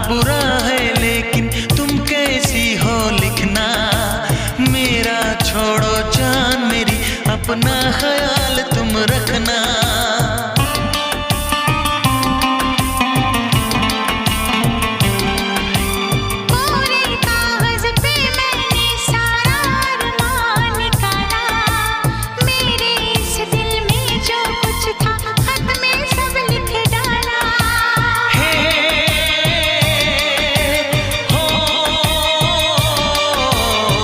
बुरा है लेकिन तुम कैसी हो लिखना। मेरा छोड़ो जान मेरी, अपना ख्याल तुम रखना।